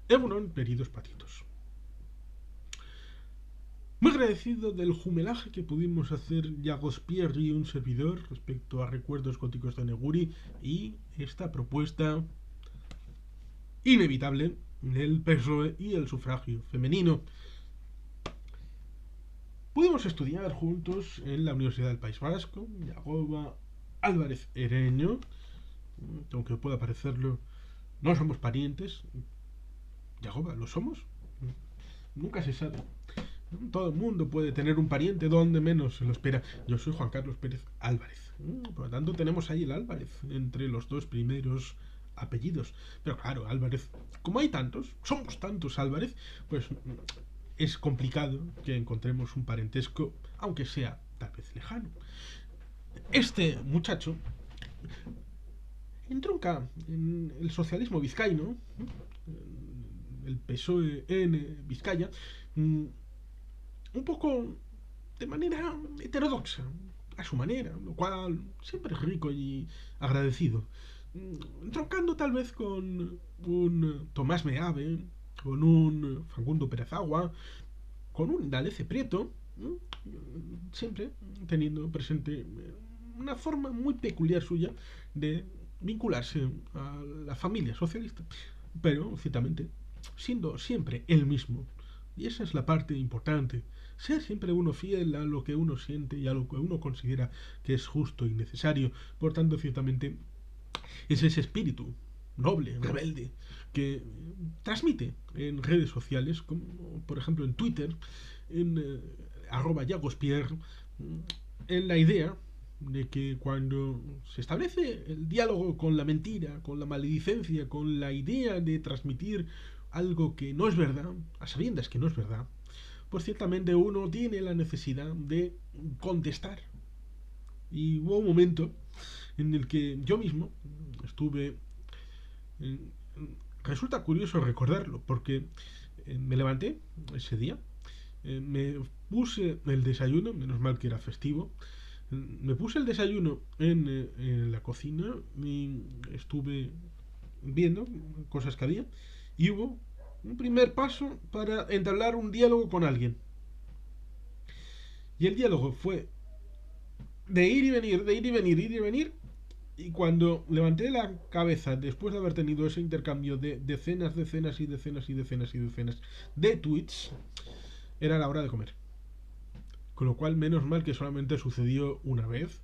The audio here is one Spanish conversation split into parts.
Egunon, queridos patitos. Muy agradecido del jumelaje que pudimos hacer Llagospierre y un servidor respecto a recuerdos góticos de Neguri y esta propuesta inevitable del PSOE y el sufragio femenino. Pudimos estudiar juntos en la Universidad del País Vasco, Yagoba Álvarez Ereño, aunque pueda parecerlo, no somos parientes. Yagoba, ¿lo somos? Nunca se sabe. Todo el mundo puede tener un pariente donde menos se lo espera. Yo soy Juan Carlos Pérez Álvarez. Por lo tanto, tenemos ahí el Álvarez entre los dos primeros apellidos. Pero claro, Álvarez, como hay tantos, somos tantos Álvarez, pues es complicado que encontremos un parentesco, aunque sea tal vez lejano. Este muchacho entronca en el socialismo vizcaíno, el PSOE en Vizcaya, un poco de manera heterodoxa, a su manera, lo cual siempre es rico y agradecido. Troncando tal vez con un Tomás Meave, con un Facundo Pérez Agua, con un D'Alece Prieto, siempre teniendo presente una forma muy peculiar suya de vincularse a la familia socialista, pero ciertamente siendo siempre el mismo. Y esa es la parte importante. Ser siempre uno fiel a lo que uno siente y a lo que uno considera que es justo y necesario. Por tanto, ciertamente, es ese espíritu noble, rebelde, que transmite en redes sociales, como por ejemplo en Twitter, en @Llagospierre, en la idea de que cuando se establece el diálogo con la mentira, con la maledicencia, con la idea de transmitir algo que no es verdad, a sabiendas que no es verdad, pues ciertamente uno tiene la necesidad de contestar. Y hubo un momento en el que yo mismo estuve... eh, resulta curioso recordarlo, porque me levanté ese día, me puse el desayuno, menos mal que era festivo, me puse el desayuno en la cocina y estuve viendo cosas que había y hubo un primer paso para entablar un diálogo con alguien. Y el diálogo fue de ir y venir, de ir y venir, ir y venir. Y cuando levanté la cabeza, después de haber tenido ese intercambio de decenas, decenas y decenas y decenas y decenas de tweets, era la hora de comer. Con lo cual, menos mal que solamente sucedió una vez,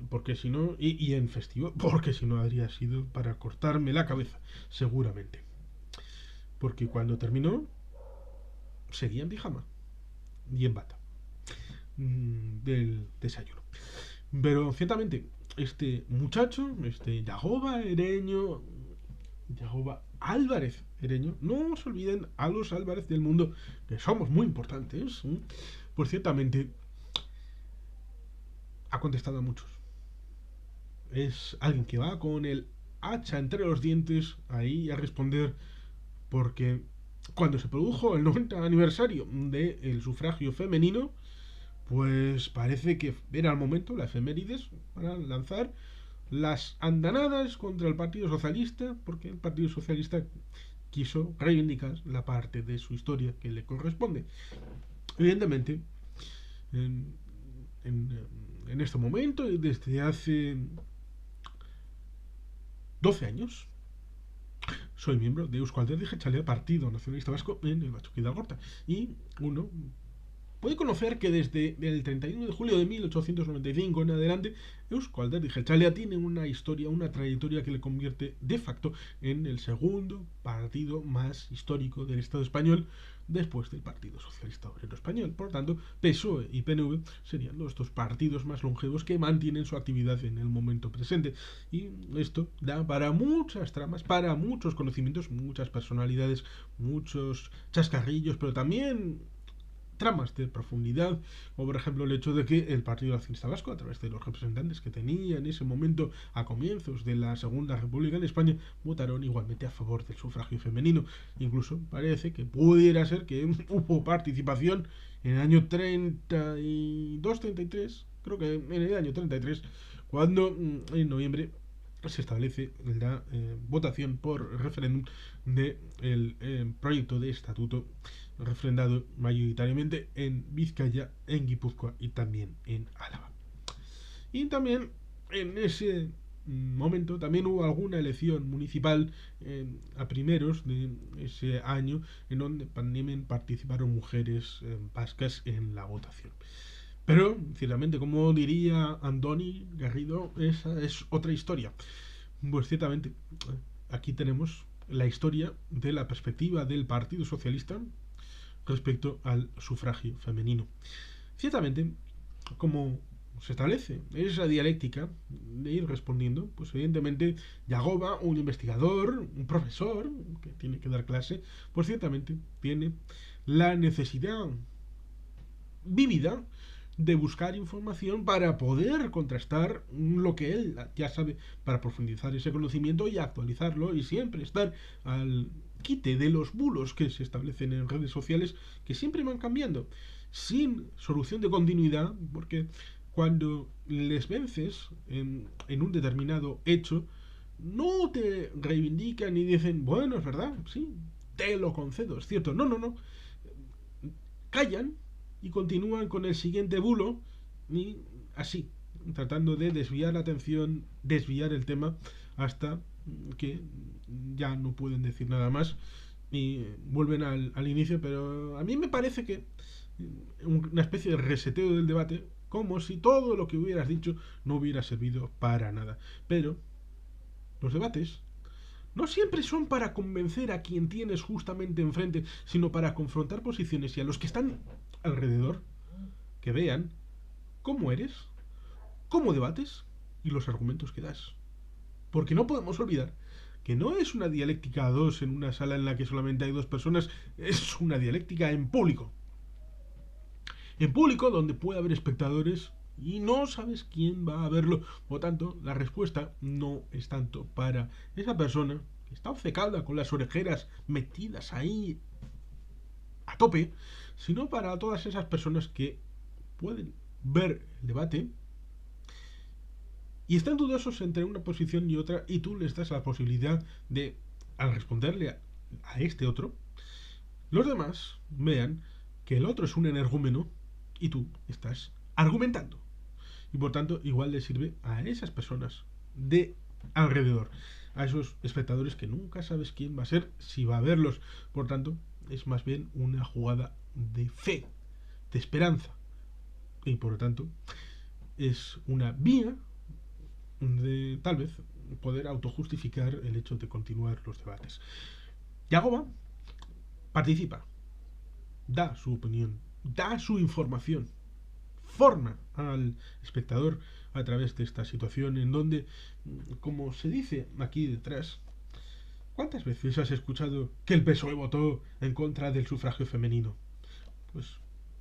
porque si no, y en festivo, porque si no habría sido para cortarme la cabeza, seguramente. Porque cuando terminó, seguía en pijama y en bata del desayuno. Pero ciertamente, este muchacho, este Yagoba Ereño, Yagoba Álvarez Ereño, no os olviden a los Álvarez del mundo, que somos muy importantes, pues ciertamente ha contestado a muchos. Es alguien que va con el hacha entre los dientes ahí a responder, porque cuando se produjo el 90 aniversario del sufragio femenino, pues parece que era el momento, la efemérides, para lanzar las andanadas contra el Partido Socialista, porque el Partido Socialista quiso reivindicar la parte de su historia que le corresponde. Evidentemente, en, en, en este momento, desde hace 12 años, soy miembro de Eusko Alderdi Jeltzalea, Partido Nacionalista Vasco, en el Batzuk de Algorta. Y uno puede conocer que desde el 31 de julio de 1895 en adelante, Eusko Alderdi Jeltzalea tiene una historia, una trayectoria que le convierte de facto en el segundo partido más histórico del Estado español después del Partido Socialista Obrero Español. Por lo tanto, PSOE y PNV serían los dos partidos más longevos que mantienen su actividad en el momento presente. Y esto da para muchas tramas, para muchos conocimientos, muchas personalidades, muchos chascarrillos, pero también tramas de profundidad, como por ejemplo el hecho de que el Partido Nacionalista Vasco, a través de los representantes que tenía en ese momento a comienzos de la Segunda República en España, votaron igualmente a favor del sufragio femenino. Incluso parece que pudiera ser que hubo participación en el año 32-33, creo que en el año 33, cuando en noviembre se establece la votación por referéndum del proyecto de estatuto refrendado mayoritariamente en Vizcaya, en Guipúzcoa y también en Álava. Y también en ese momento también hubo alguna elección municipal a primeros de ese año en donde también participaron mujeres vascas en la votación. Pero, ciertamente, como diría Andoni Garrido, esa es otra historia. Pues ciertamente, aquí tenemos la historia de la perspectiva del Partido Socialista respecto al sufragio femenino. Ciertamente, como se establece esa dialéctica de ir respondiendo, pues evidentemente Yagoba, un investigador, un profesor que tiene que dar clase, pues ciertamente tiene la necesidad vívida de buscar información para poder contrastar lo que él ya sabe, para profundizar ese conocimiento y actualizarlo y siempre estar al quite de los bulos que se establecen en redes sociales, que siempre van cambiando sin solución de continuidad, porque cuando les vences en un determinado hecho, no te reivindican y dicen, bueno, es verdad, sí, te lo concedo, es cierto. No, no, no. Callan y continúan con el siguiente bulo y así, tratando de desviar la atención, desviar el tema hasta que ya no pueden decir nada más y vuelven al inicio, pero a mí me parece que una especie de reseteo del debate, como si todo lo que hubieras dicho no hubiera servido para nada. Pero los debates no siempre son para convencer a quien tienes justamente enfrente, sino para confrontar posiciones y a los que están alrededor que vean cómo eres, cómo debates y los argumentos que das. Porque no podemos olvidar que no es una dialéctica a dos en una sala en la que solamente hay dos personas, es una dialéctica en público. En público donde puede haber espectadores y no sabes quién va a verlo. Por lo tanto, la respuesta no es tanto para esa persona que está obcecada con las orejeras metidas ahí a tope, sino para todas esas personas que pueden ver el debate y están dudosos entre una posición y otra y tú les das la posibilidad de, al responderle a este otro, los demás vean que el otro es un energúmeno y tú estás argumentando. Y por tanto, igual le sirve a esas personas de alrededor, a esos espectadores que nunca sabes quién va a ser, si va a verlos. Por tanto, es más bien una jugada de fe, de esperanza. Y por lo tanto, es una vía de tal vez poder autojustificar el hecho de continuar los debates. Yagoba participa, da su opinión, da su información, forma al espectador a través de esta situación en donde, como se dice aquí detrás, ¿cuántas veces has escuchado que el PSOE votó en contra del sufragio femenino? Pues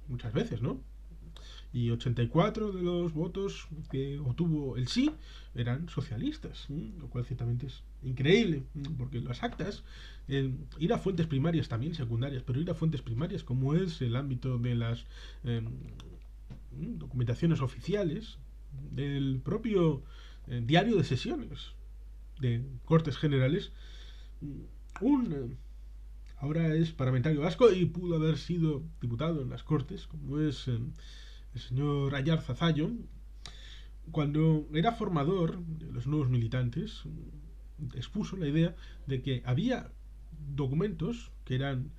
muchas veces, ¿no? Y 84 de los votos que obtuvo el sí eran socialistas, lo cual ciertamente es increíble, porque las actas, ir a fuentes primarias también secundarias, pero ir a fuentes primarias como es el ámbito de las documentaciones oficiales del propio diario de sesiones de Cortes Generales, ahora es parlamentario vasco y pudo haber sido diputado en las Cortes, como es el señor Ayarza Zallo, cuando era formador de los nuevos militantes, expuso la idea de que había documentos que eran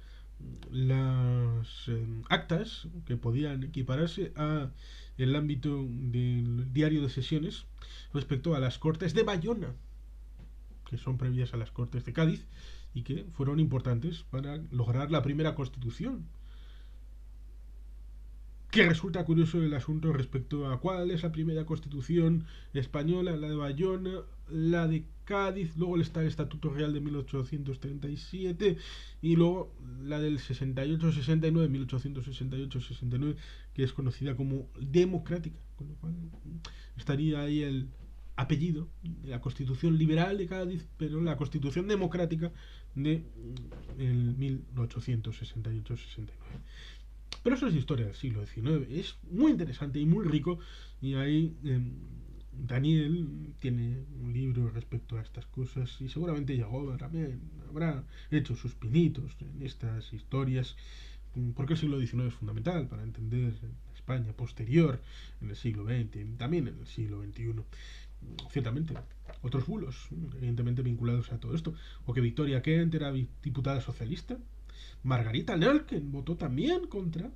las actas que podían equipararse a el ámbito del diario de sesiones respecto a las Cortes de Bayona, que son previas a las Cortes de Cádiz y que fueron importantes para lograr la primera constitución. Que resulta curioso el asunto respecto a cuál es la primera constitución española, la de Bayona, la de Cádiz, luego está el Estatuto Real de 1837 y luego la del 68-69, 1868-69, que es conocida como democrática, con lo cual estaría ahí el apellido de la Constitución Liberal de Cádiz, pero la Constitución Democrática de el 1868-69. Pero eso es historia del siglo XIX. Es muy interesante y muy rico. Y hay Daniel tiene un libro respecto a estas cosas y seguramente Yagoba también habrá hecho sus pinitos en estas historias, porque el siglo XIX es fundamental para entender España posterior en el siglo XX y también en el siglo XXI. Ciertamente, otros bulos, evidentemente vinculados a todo esto, o que Victoria Kent era diputada socialista, Margarita Nelken votó también contra.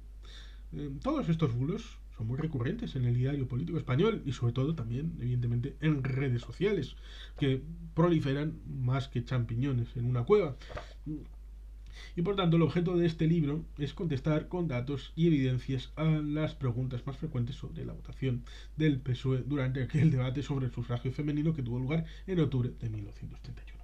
Todos estos bulos son muy recurrentes en el diario político español y sobre todo también, evidentemente, en redes sociales, que proliferan más que champiñones en una cueva. Y por tanto, el objeto de este libro es contestar con datos y evidencias a las preguntas más frecuentes sobre la votación del PSOE durante aquel debate sobre el sufragio femenino que tuvo lugar en octubre de 1931.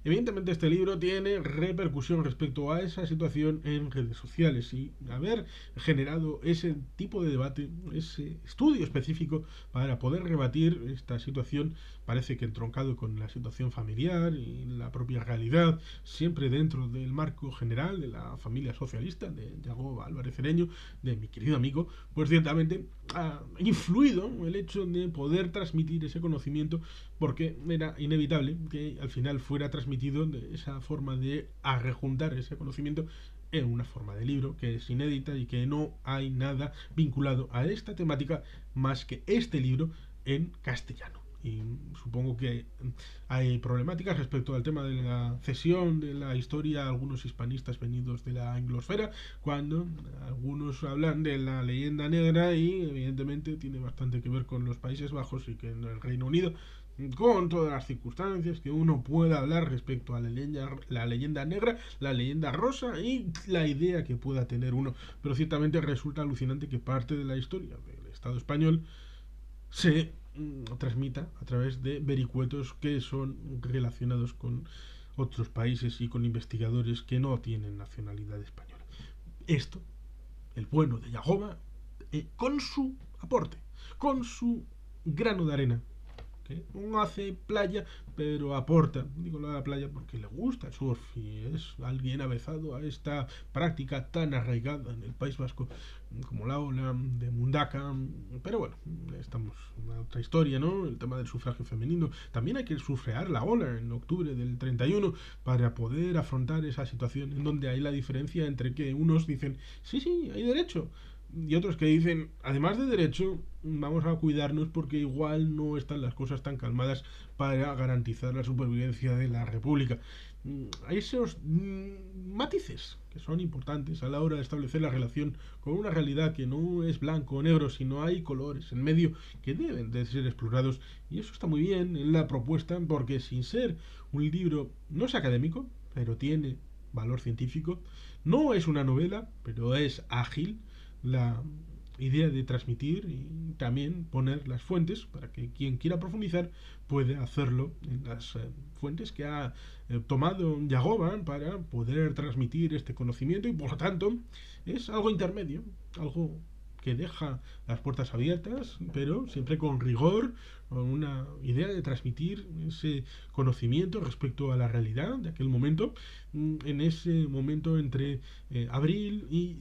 Evidentemente este libro tiene repercusión respecto a esa situación en redes sociales y haber generado ese tipo de debate, ese estudio específico para poder rebatir esta situación, parece que entroncado con la situación familiar y la propia realidad, siempre dentro del marco general de la familia socialista de Yago Álvarez Cereño, de mi querido amigo, pues ciertamente ha influido el hecho de poder transmitir ese conocimiento, porque era inevitable que al final fuera transmitido de esa forma de arrejuntar ese conocimiento en una forma de libro que es inédita y que no hay nada vinculado a esta temática más que este libro en castellano. Y supongo que hay problemáticas respecto al tema de la cesión de la historia a algunos hispanistas venidos de la anglosfera, cuando algunos hablan de la leyenda negra y evidentemente tiene bastante que ver con los Países Bajos y que en el Reino Unido, con todas las circunstancias que uno pueda hablar respecto a la leyenda negra, la leyenda rosa y la idea que pueda tener uno. Pero ciertamente resulta alucinante que parte de la historia del Estado español se transmita a través de vericuetos que son relacionados con otros países y con investigadores que no tienen nacionalidad española. Esto, el bueno de Yagoba, con su aporte, con su grano de arena, que no hace playa, pero aporta. Digo lo de la playa porque le gusta el surf y es alguien avezado a esta práctica tan arraigada en el País Vasco como la ola de Mundaka. Pero bueno, estamos en otra historia, ¿no? El tema del sufragio femenino. También hay que sufrear la ola en octubre del 31 para poder afrontar esa situación en donde hay la diferencia entre que unos dicen, sí, sí, hay derecho, y otros que dicen, además de derecho, vamos a cuidarnos porque igual no están las cosas tan calmadas para garantizar la supervivencia de la República. Hay esos matices que son importantes a la hora de establecer la relación con una realidad que no es blanco o negro, sino hay colores en medio que deben de ser explorados. Y eso está muy bien en la propuesta, porque sin ser un libro, no es académico, pero tiene valor científico, no es una novela, pero es ágil la idea de transmitir y también poner las fuentes para que quien quiera profundizar puede hacerlo en las fuentes que ha tomado Yagoba para poder transmitir este conocimiento, y por lo tanto es algo intermedio, algo que deja las puertas abiertas, pero siempre con rigor, con una idea de transmitir ese conocimiento respecto a la realidad de aquel momento, en ese momento entre abril y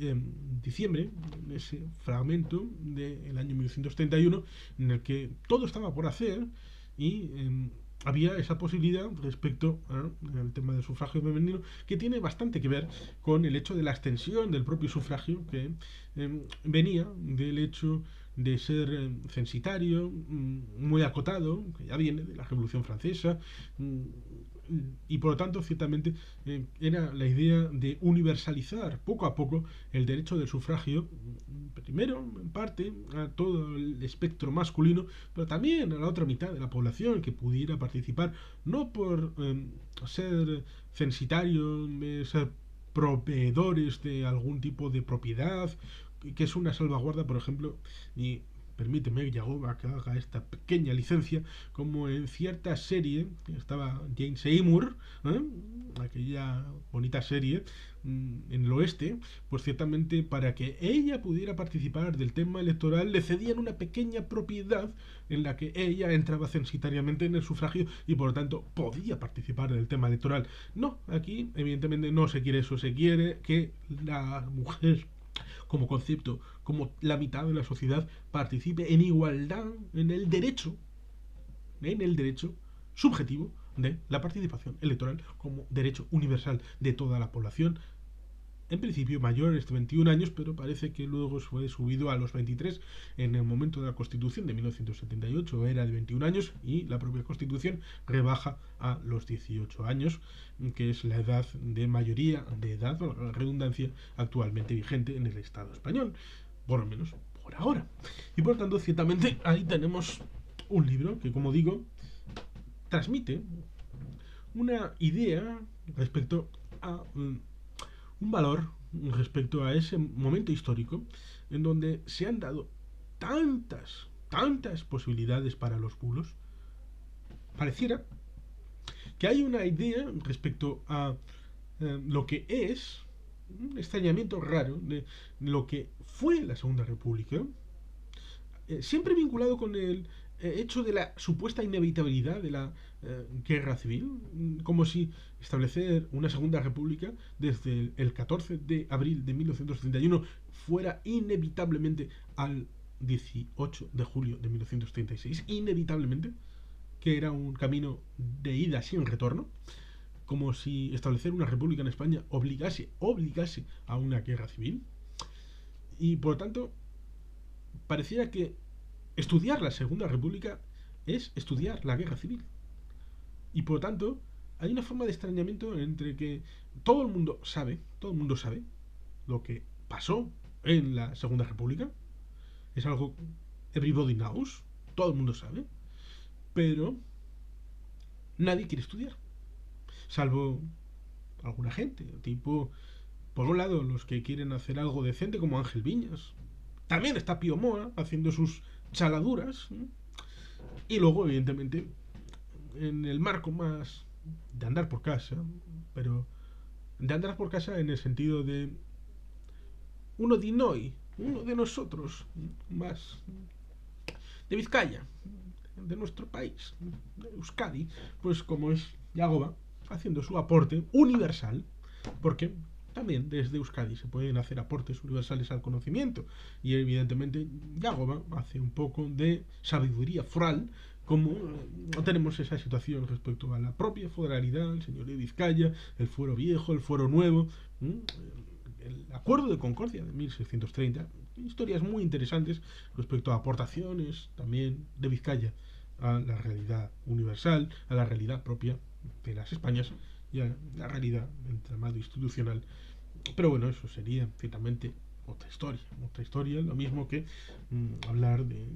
diciembre, en ese fragmento del año 1931, en el que todo estaba por hacer y había esa posibilidad respecto al tema del sufragio femenino, que tiene bastante que ver con el hecho de la extensión del propio sufragio, que venía del hecho de ser censitario, muy acotado, que ya viene de la Revolución Francesa, y por lo tanto ciertamente era la idea de universalizar poco a poco el derecho del sufragio, primero en parte a todo el espectro masculino, pero también a la otra mitad de la población que pudiera participar, no por ser censitario, ser proveedores de algún tipo de propiedad, que es una salvaguarda, por ejemplo, y permíteme, Yagoba, que haga esta pequeña licencia, como en cierta serie, estaba Jane Seymour, aquella bonita serie en el oeste, pues ciertamente para que ella pudiera participar del tema electoral le cedían una pequeña propiedad en la que ella entraba censitariamente en el sufragio y por lo tanto podía participar del tema electoral. No, aquí evidentemente no se quiere eso, se quiere que la mujer como concepto, como la mitad de la sociedad, participe en igualdad en el derecho en el derecho subjetivo de la participación electoral como derecho universal de toda la población, en principio mayores de 21 años, pero parece que luego fue subido a los 23 en el momento de la Constitución de 1978, era de 21 años, y la propia Constitución rebaja a los 18 años, que es la edad de mayoría de edad, o la redundancia, actualmente vigente en el Estado español, por lo menos por ahora. Y por tanto, ciertamente, ahí tenemos un libro que, como digo, transmite una idea respecto a un valor respecto a ese momento histórico en donde se han dado tantas posibilidades para los bulos. Pareciera que hay una idea respecto a lo que es un extrañamiento raro de lo que fue la Segunda República, siempre vinculado con el hecho de la supuesta inevitabilidad de la guerra civil, como si establecer una segunda república desde el 14 de abril de 1931 fuera inevitablemente al 18 de julio de 1936, inevitablemente, que era un camino de ida sin retorno, como si establecer una república en España obligase a una guerra civil. Y por lo tanto, pareciera que estudiar la Segunda República es estudiar la guerra civil. Y por lo tanto, hay una forma de extrañamiento entre que todo el mundo sabe lo que pasó en la Segunda República. Es algo everybody knows, todo el mundo sabe, pero nadie quiere estudiar. Salvo alguna gente, tipo, por un lado, los que quieren hacer algo decente como Ángel Viñas. También está Pío Moa haciendo sus chaladuras, ¿no? Y luego, evidentemente, en el marco más de andar por casa, pero de andar por casa en el sentido de uno de noi, uno de nosotros, más de Vizcaya, de nuestro país, de Euskadi, pues como es Yagoba, haciendo su aporte universal, porque también desde Euskadi se pueden hacer aportes universales al conocimiento, y evidentemente Yagoba hace un poco de sabiduría foral, como tenemos esa situación respecto a la propia federalidad, el señor de Vizcaya, el fuero viejo, el fuero nuevo, el acuerdo de Concordia de 1630, historias muy interesantes respecto a aportaciones también de Vizcaya a la realidad universal, a la realidad propia de las Españas y a la realidad del entramado institucional. Pero bueno, eso sería ciertamente otra historia, lo mismo que hablar de,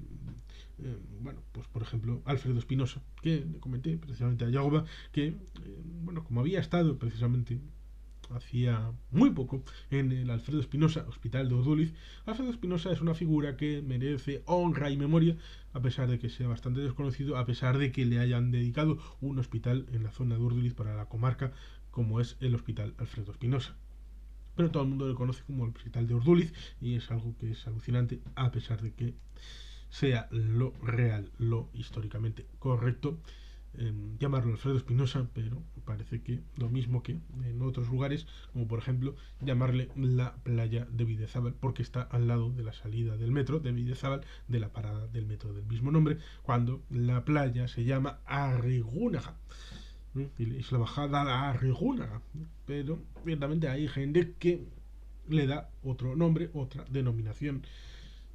bueno, pues por ejemplo, Alfredo Espinosa, que le comenté precisamente a Yagoba, que, bueno, como había estado precisamente hacía muy poco en el Alfredo Espinosa Hospital de Urduliz. Alfredo Espinosa es una figura que merece honra y memoria, a pesar de que sea bastante desconocido, a pesar de que le hayan dedicado un hospital en la zona de Urduliz para la comarca, como es el Hospital Alfredo Espinosa. Pero todo el mundo lo conoce como el Hospital de Urduliz, y es algo que es alucinante, a pesar de que sea lo real, lo históricamente correcto, llamarlo Alfredo Espinosa, pero parece que lo mismo que en otros lugares, como por ejemplo llamarle la playa de Bidezábal, porque está al lado de la salida del metro de Bidezábal, de la parada del metro del mismo nombre, cuando la playa se llama Arrigúnaga. Y es la bajada a la Arrigúnaga, pero ciertamente hay gente que le da otro nombre, otra denominación.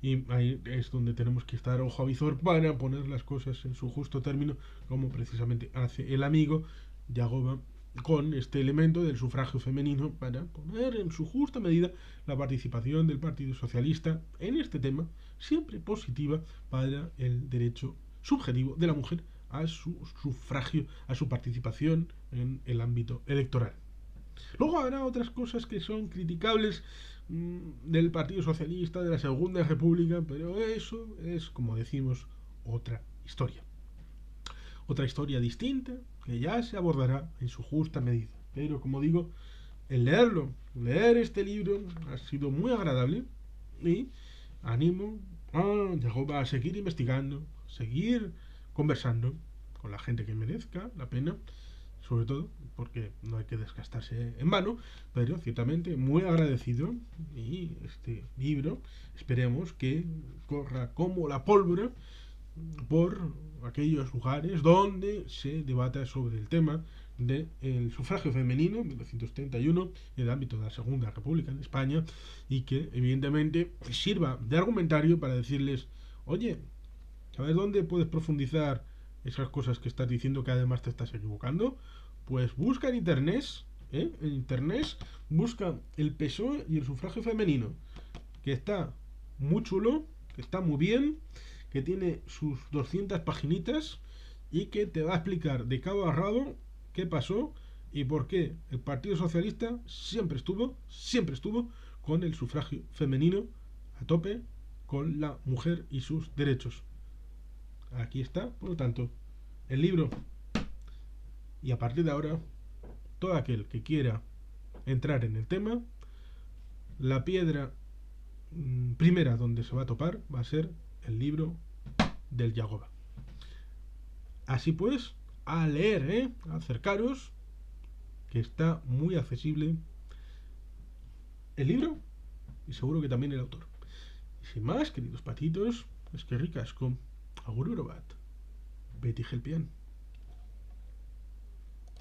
Y ahí es donde tenemos que estar ojo a visor para poner las cosas en su justo término, como precisamente hace el amigo Yagoba con este elemento del sufragio femenino, para poner en su justa medida la participación del Partido Socialista en este tema, siempre positiva para el derecho subjetivo de la mujer a su sufragio, a su participación en el ámbito electoral. Luego habrá otras cosas que son criticables del Partido Socialista, de la Segunda República, pero eso es, como decimos, otra historia. Otra historia distinta que ya se abordará en su justa medida. Pero, como digo, el leer este libro ha sido muy agradable y animo a seguir investigando, seguir conversando con la gente que merezca la pena, sobre todo porque no hay que desgastarse en vano, pero ciertamente muy agradecido, y este libro esperemos que corra como la pólvora por aquellos lugares donde se debata sobre el tema del sufragio femenino, 1931, en el ámbito de la Segunda República en España, y que evidentemente sirva de argumentario para decirles, oye, ¿sabes dónde puedes profundizar esas cosas que estás diciendo que además te estás equivocando? Pues busca en internet, ¿eh? En internet busca el PSOE y el sufragio femenino, que está muy chulo, que está muy bien, que tiene sus 200 paginitas y que te va a explicar de cabo a rabo qué pasó y por qué el Partido Socialista siempre estuvo con el sufragio femenino a tope, con la mujer y sus derechos. Aquí está, por lo tanto, el libro. Y a partir de ahora, todo aquel que quiera entrar en el tema, la piedra primera donde se va a topar va a ser el libro del Yagoba. Así pues, a leer, a acercaros, que está muy accesible el libro y seguro que también el autor. Y sin más, queridos patitos, es que ricasco, agur bat, Betty Gelpian.